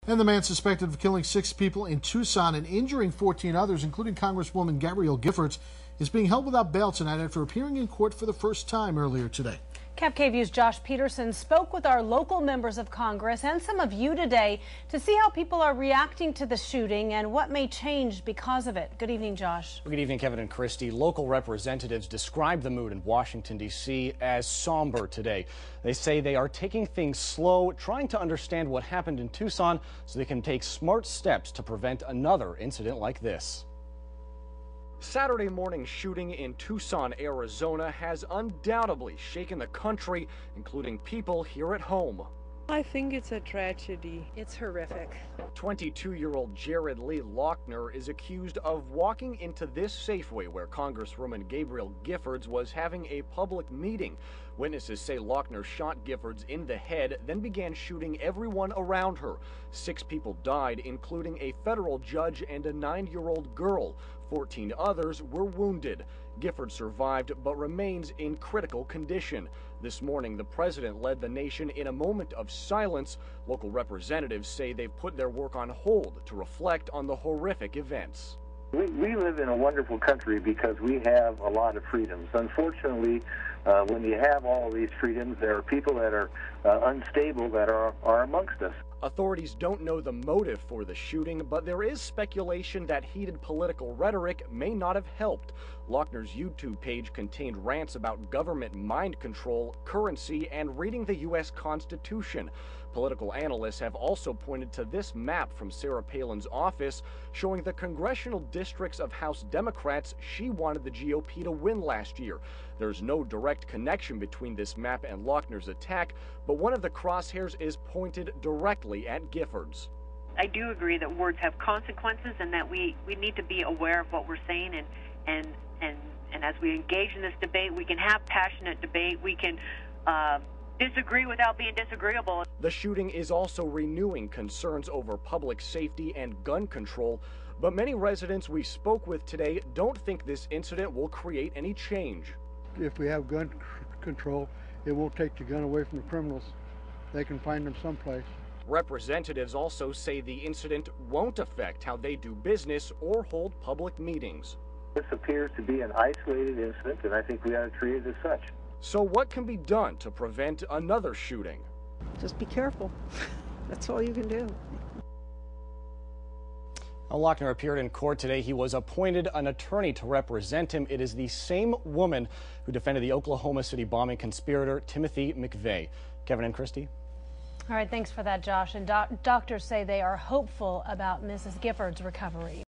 And the man suspected of killing 6 people in Tucson and injuring 14 others, including Congresswoman Gabrielle Giffords, is being held without bail tonight after appearing in court for the first time earlier today. KVEW's Josh Peterson spoke with our local members of Congress and some of you today to see how people are reacting to the shooting and what may change because of it. Good evening, Josh. Good evening, Kevin and Christy. Local representatives describe the mood in Washington, D.C. as somber today. They say they are taking things slow, trying to understand what happened in Tucson so they can take smart steps to prevent another incident like this. Saturday morning shooting in Tucson, Arizona has undoubtedly shaken the country, including people here at home. I think it's a tragedy. It's horrific. 22-year-old Jared Lee Lochner is accused of walking into this Safeway where Congresswoman Gabrielle Giffords was having a public meeting. Witnesses say Lochner shot Giffords in the head, then began shooting everyone around her. 6 people died, including a federal judge and a 9-year-old girl. 14 others were wounded. Giffords survived but remains in critical condition. This morning, the president led the nation in a moment of silence. Local representatives say they've put their work on hold to reflect on the horrific events. We live in a wonderful country because we have a lot of freedoms. Unfortunately, when you have all of these freedoms, there are people that are unstable that are amongst us. Authorities don't know the motive for the shooting, but there is speculation that heated political rhetoric may not have helped. Lochner's YouTube page contained rants about government mind control, currency, and reading the U.S. Constitution. Political analysts have also pointed to this map from Sarah Palin's office showing the congressional districts of House Democrats she wanted the GOP to win last year. There's no direct connection between this map and Lochner's attack, but one of the crosshairs is pointed directly at Giffords. I do agree that words have consequences and that we need to be aware of what we're saying, and as we engage in this debate, we can have passionate debate, we can disagree without being disagreeable. The shooting is also renewing concerns over public safety and gun control, but many residents we spoke with today don't think this incident will create any change. If we have gun control, it won't take the gun away from the criminals. They can find them someplace. Representatives also say the incident won't affect how they do business or hold public meetings. This appears to be an isolated incident, and I think we ought to treat it as such. So what can be done to prevent another shooting? Just be careful. That's all you can do. Lochner appeared in court today. He was appointed an attorney to represent him. It is the same woman who defended the Oklahoma City bombing conspirator Timothy McVeigh. Kevin and Christy. All right, thanks for that, Josh. And doctors say they are hopeful about Mrs. Giffords' recovery.